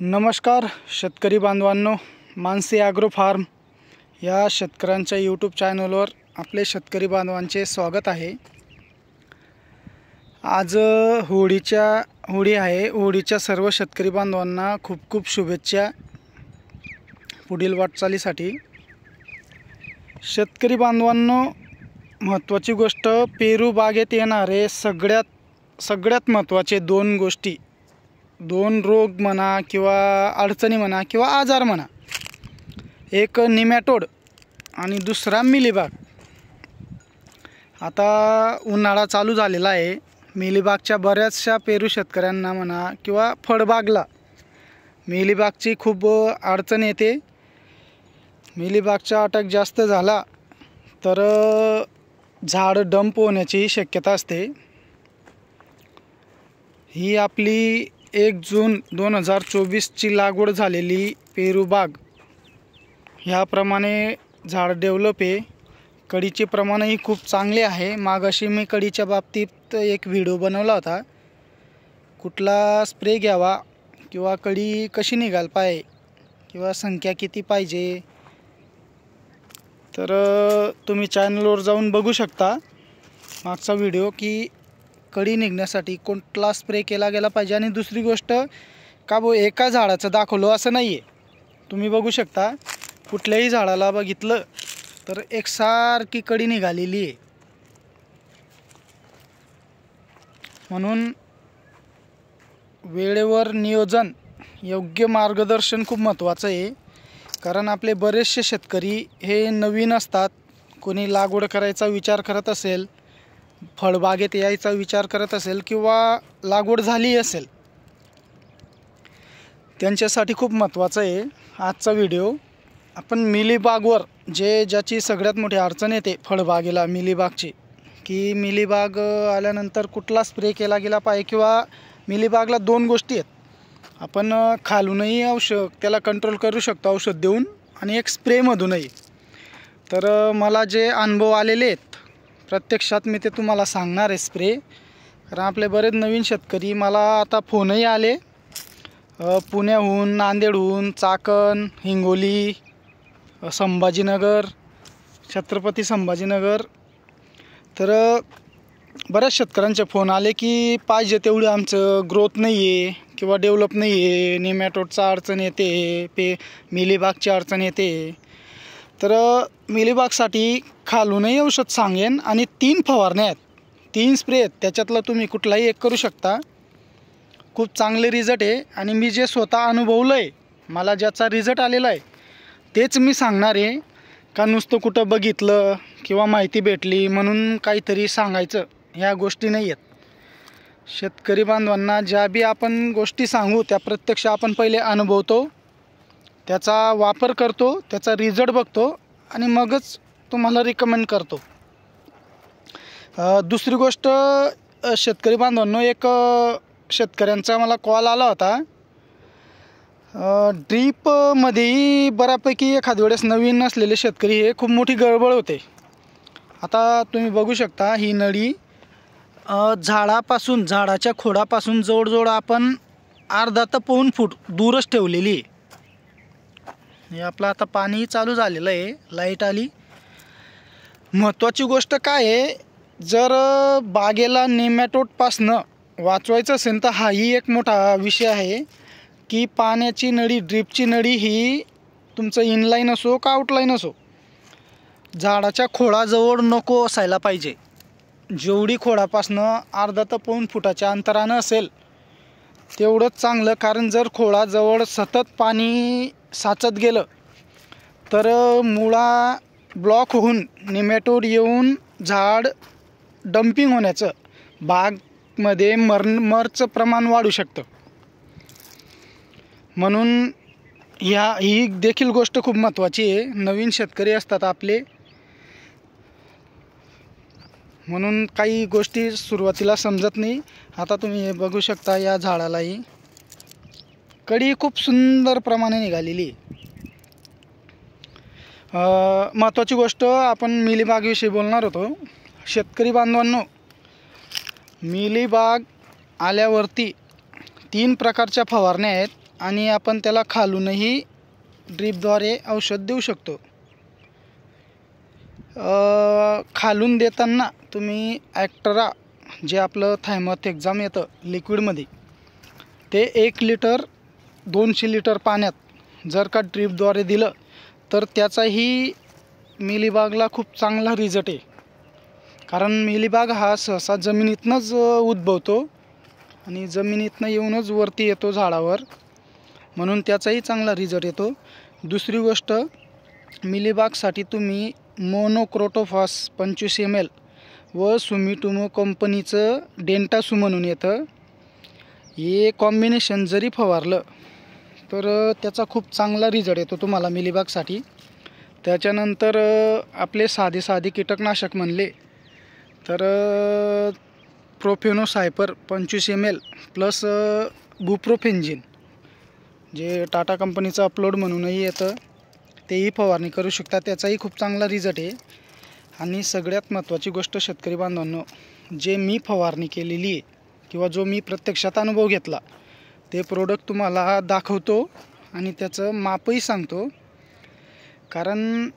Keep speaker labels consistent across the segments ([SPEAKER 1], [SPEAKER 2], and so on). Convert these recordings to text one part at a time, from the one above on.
[SPEAKER 1] नमस्कार शेतकरी बांधवांनो, मानसी ॲग्रो फार्म या शेतकऱ्यांच्या यूट्यूब चॅनलवर आपले शेतकरी बांधवांचे स्वागत आहे। आज होळी आहे। होळीच्या सर्व शेतकरी बांधवांना खूप खूप शुभेच्छा पुढील वाटचालीसाठी। शेतकरी बांधवांनो, महत्त्वाची गोष्ट, पेरू बागेत येणारे सगळ्यात महत्त्वाचे दोन रोग म्हणा किंवा अडचणी म्हणा किंवा आजार म्हणा, एक निमॅटोड आणि दुसरा मिलीबाग। आता उन्हाळा चालू झालेला आहे। मिलीबागच्या बऱ्याचशा पेरू शेतकऱ्यांना म्हणा किंवा फळबागला मिलीबागची खूप अडचण येते। मिलीबागचा अटॅक जास्त झाला तर झाड डंप होण्याची शक्यता असते। ही आपली 1 जून 2024 ची लागवड झालेली पेरू बाग ह्याप्रमाणे झाड डेव्हलप आहे। कळीचे प्रमाणही खूप चांगले आहे। मागाशी मी कळीच्या बाबतीत एक व्हिडिओ बनवला होता, कुठला स्प्रे घ्यावा किंवा कळी कशी निघाल पाहिजे किंवा संख्या किती पाहिजे, तर तुम्ही चॅनलवर जाऊन बघू शकता मागचा व्हिडिओ की कळी निघण्यासाठी कोणता स्प्रे केला गेला पाहिजे। आणि दुसरी गोष्ट, का एका झाडाचं दाखवलं असं नाही आहे। तुम्ही बघू शकता कुठल्याही झाडाला बघितलं तर एकसारखी कळी निघालेली आहे। म्हणून वेळेवर नियोजन, योग्य मार्गदर्शन खूप महत्त्वाचं आहे। कारण आपले बरेचसे शेतकरी हे नवीन असतात। कोणी लागवड करायचा विचार करत असेल, फळबागेत यायचा विचार करत असेल किंवा लागवड झाली असेल, त्यांच्यासाठी खूप महत्त्वाचं आहे आजचा व्हिडिओ। आपण मिलीबागवर ज्याची सगळ्यात मोठी अडचण येते फळबागेला मिलीबागची, की मिलीबाग आल्यानंतर कुठला स्प्रे केला गेला पाहिजे किंवा मिलीबागला 2 गोष्टी आहेत। आपण खालूनही त्याला कंट्रोल करू शकतो औषध देऊन, आणि एक स्प्रेमधूनही। तर मला जे अनुभव आलेले आहेत प्रत्यक्षात मी ते तुम्हाला सांगणार आहे स्प्रे। कारण आपले बरेच नवीन शेतकरी, मला आता फोनही आले पुण्याहून, नांदेडहून, चाकण, हिंगोली, संभाजीनगर, छत्रपती संभाजीनगर, तर बऱ्याच शेतकऱ्यांचे फोन आले की पाहिजे तेवढी आमचं ग्रोथ नाही आहे किंवा डेव्हलप नाही आहे, निमॅटोडचा अडचण येते, मिलीबागची अडचण येते। तर मिलीबागसाठी खालूनही औषध सांगेन आणि 3 फवारण्या आहेत, 3 स्प्रे आहेत, त्याच्यातलं तुम्ही कुठलाही एक करू शकता। खूप चांगले रिझल्ट आहे। आणि मी जे स्वतः अनुभवलं आहे, मला ज्याचा रिझल्ट आलेला आहे तेच मी सांगणार आहे। का नुसतं कुठं बघितलं किंवा माहिती भेटली म्हणून काहीतरी सांगायचं, ह्या गोष्टी नाही आहेत। शेतकरी बांधवांना ज्या बी आपण गोष्टी सांगू त्या प्रत्यक्ष आपण पहिले अनुभवतो, त्याचा वापर करतो, त्याचा रिझल्ट बघतो आणि मगच तुम्हाला रिकमेंड करतो। दुसरी गोष्ट, शेतकरी बांधवांनो, एक शेतकऱ्यांचा मला कॉल आला होता, ड्रीपमध्येही बऱ्यापैकी एखाद वेळेस नवीन असलेले शेतकरी हे खूप मोठी गडबड होते। आता तुम्ही बघू शकता ही नळी झाडाच्या खोडापासून जवळजवळ आपण अर्धा ते पाऊण फूट दूरच ठेवलेली आहे। हे आपलं आता पाणी चालू झालेलं आहे, लाईट आली। महत्त्वाची गोष्ट काय आहे, जर बागेला नेमॅटोडपासनं वाचवायचं असेल तर हाही एक मोठा विषय आहे की पाण्याची नळी, ड्रीपची नळी ही तुमचं इनलाईन असो का आउटलाईन असो, झाडाच्या खोडाजवळ नको असायला पाहिजे। जेवढी खोडापासनं अर्धा ते पाऊण फुटाच्या अंतरानं असेल तेवढंच चांगलं। कारण जर खोडाजवळ सतत पाणी साचत गेलं तर मुळा ब्लॉक होऊन निमॅटोड येऊन झाड डंपिंग होण्याचं, बागमध्ये मरचं प्रमाण वाढू शकतं। म्हणून ही देखील गोष्ट खूप महत्त्वाची आहे। नवीन शेतकरी असतात आपले, म्हणून काही गोष्टी सुरुवातीला समजत नाही। आता तुम्ही हे बघू शकता, या झाडालाही कळी खूप सुंदर प्रमाणे निघालेली आहे। महत्त्वाची गोष्ट, आपण मिलीबागविषयी बोलणार होतो। शेतकरी बांधवांनो, मिलीबाग आल्यावरती 3 प्रकारच्या फवारण्या आहेत। आणि आपण त्याला खालूनही ड्रीपद्वारे औषध देऊ शकतो. खालून देताना तुम्ही ॲक्टरा जे आपलं थायमोथेक्झाम येतं लिक्विडमध्ये, ते 1 लिटर 200 लिटर पाण्यात जर का ड्रीपद्वारे दिलं तर त्याचाही मिलीबागला खूप चांगला रिझल्ट आहे. कारण मिलीबाग हा सहसा जमिनीतनंच उद्भवतो आणि जमिनीतनं येऊनच वरती येतो झाडावर, म्हणून त्याचाही चांगला रिझल्ट येतो. दुसरी गोष्ट, मिलीबागसाठी तुम्ही मोनोक्रोटोफॉस 25 ml व सुमिटोमो कंपनीचं डेंटासू म्हणून येतं, हे कॉम्बिनेशन जरी फवारलं तर त्याचा खूप चांगला रिझल्ट येतो तुम्हाला मिलीबागसाठी. त्याच्यानंतर आपले साधे कीटकनाशक म्हणले तर प्रोफेनोसायपर 25 ml प्लस बुप्रोफेंजिन जे टाटा कंपनीचं अपलोड म्हणूनही येतं, तेही फवारणी करू शकता, त्याचाही खूप चांगला रिझल्ट आहे. आणि सगळ्यात महत्त्वाची गोष्ट शेतकरी बांधवांनो, जे मी फवारणी केलेली आहे किंवा जो मी प्रत्यक्षात अनुभव घेतला ते प्रोडक्ट तुम्हाला दाखवतो आणि त्याचं मापही सांगतो. कारण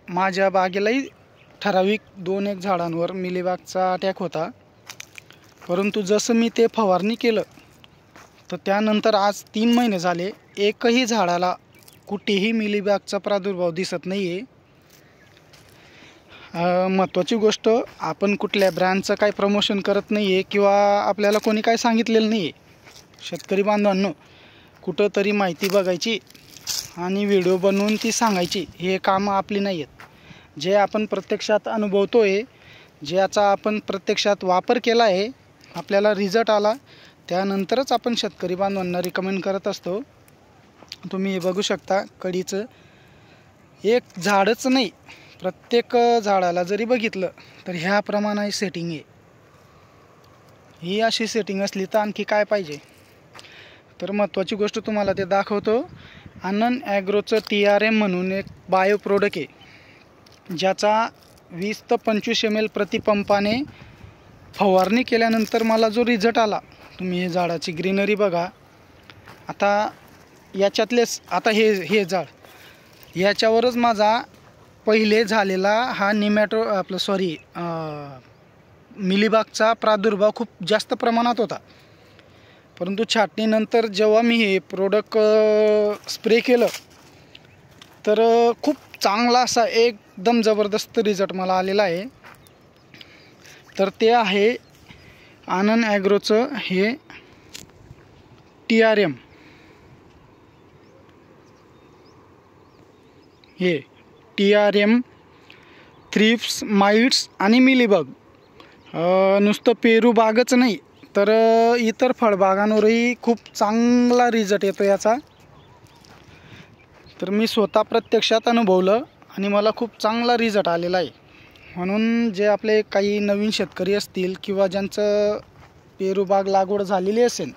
[SPEAKER 1] माझ्या बागेलाही ठराविक 2-1 झाडांवर मिलीबागचा अटॅक होता, परंतु जसं मी ते फवारणी केलं तर त्यानंतर आज 3 महिने झाले, एकही झाडाला कुठेही मिलीबागचा प्रादुर्भाव दिसत नाही आहे. महत्त्वाची गोष्ट, आपण कुठल्या ब्रँडचं काय प्रमोशन करत नाही आहे किंवा आपल्याला कोणी काय सांगितलेलं नाही आहे. शेतकरी बांधवांनो, कुठंतरी माहिती बघायची आणि व्हिडिओ बनवून ती सांगायची, हे कामं आपली नाही आहेत. जे आपण प्रत्यक्षात अनुभवतो आहे, ज्याचा आपण प्रत्यक्षात वापर केला आहे, आपल्याला रिझल्ट आला, त्यानंतरच आपण शेतकरी बांधवांना रिकमेंड करत असतो. तुम्ही हे बघू शकता, कढीचं एक झाडच नाही, प्रत्येक झाडाला जरी बघितलं तर ह्या प्रमाणे सेटिंग आहे. ही अशी सेटिंग असली तर आणखी काय पाहिजे. तर महत्त्वाची गोष्ट तुम्हाला ते दाखवतो. आनंद ॲग्रोचं TRM म्हणून एक बायो प्रोडक्ट आहे, ज्याचा 20 ते 25 ml प्रतिपंपाने फवारणी केल्यानंतर मला जो रिझल्ट आला, तुम्ही हे झाडाची ग्रीनरी बघा. आता याच्यातलेच आता हे झाड, याच्यावरच माझा पहिले झालेला हा मिलीबागचा प्रादुर्भाव खूप जास्त प्रमाणात होता. परंतु छाटणीनंतर जेव्हा मी हे प्रोडक्ट स्प्रे केलं तर खूप चांगला असा एकदम जबरदस्त रिझल्ट मला आलेला आहे. तर ते आहे आनंद ॲग्रोचं हे TRM. हे TRM थ्रिप्स, माइट्स आणि मिलीबग नुसतं पेरू बागच नाही तर इतर फळबागांवरही खूप चांगला रिझल्ट येतो याचा. तर मी स्वतः प्रत्यक्षात अनुभवलं आणि मला खूप चांगला रिझल्ट आलेला आहे. म्हणून जे आपले काही नवीन शेतकरी असतील किंवा ज्यांचं पेरू बाग लागवड झालेली असेल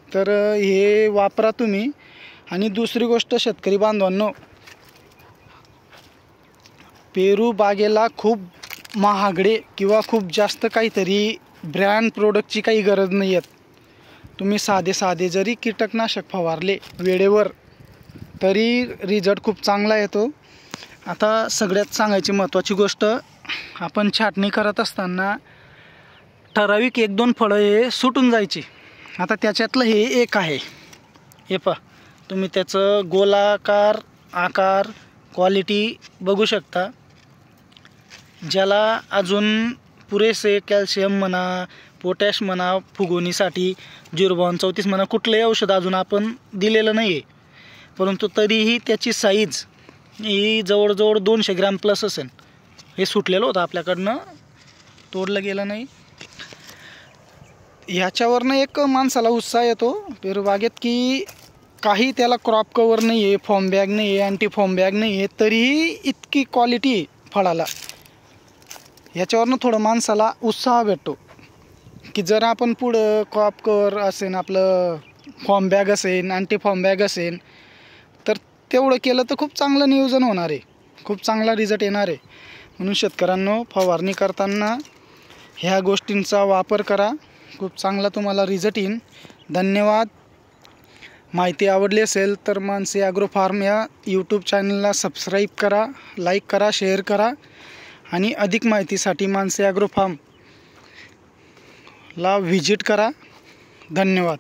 [SPEAKER 1] तर हे वापरा तुम्ही. आणि दुसरी गोष्ट शेतकरी बांधवांनो, पेरू बागेला खूप महागडे किंवा खूप जास्त काहीतरी ब्रँड प्रोडक्टची काही गरज नाही आहे. तुम्ही साधे जरी कीटकनाशक फवारले वेळेवर तरी रिझल्ट खूप चांगला येतो. आता सगळ्यात सांगायची महत्त्वाची गोष्ट, आपण छाटणी करत असताना ठराविक 1-2 फळं हे सुटून जायची. आता त्याच्यातलं हे एक आहे, हे पहा तुम्ही, त्याचं गोलाकार आकार क्वालिटी बघू शकता. ज्याला अजून पुरेसे कॅल्शियम म्हणा, पोटॅश म्हणा, फुगवणीसाठी 05234 म्हणा, कुठलंही औषध अजून आपण दिलेलं नाही आहे. परंतु तरीही त्याची साईज ही जवळजवळ 200 ग्रॅम प्लस असेल. हे सुटलेलं होतं आपल्याकडनं, तोडलं गेलं नाही. ह्याच्यावरनं एक माणसाला उत्साह येतो पेरूबागेत की काही त्याला क्रॉप कवर नाही आहे, फॉर्म बॅग नाही आहे, अँटी फॉर्म बॅग नाही आहे, तरीही इतकी क्वालिटी आहे फळाला. ह्याच्यावरनं थोडं माणसाला उत्साह भेटतो की जर आपण पुढं क्रॉप कवर असेल, आपलं फॉर्म बॅग असेल, अँटी फॉर्म बॅग असेल, तर तेवढं केलं तर खूप चांगलं नियोजन होणार आहे, खूप चांगला रिझल्ट येणार आहे. म्हणून शेतकऱ्यांनो, फवारणी करताना ह्या गोष्टींचा वापर करा, खूप चांगला तुम्हाला रिझल्ट येईल. धन्यवाद. माहिती आवडली असेल तर मानसी ॲग्रो फार्म या यूट्यूब चॅनलला सबस्क्राईब करा, लाईक करा, शेअर करा आणि अधिक माहितीसाठी मानसी ॲग्रो फार्मला व्हिजिट करा. धन्यवाद.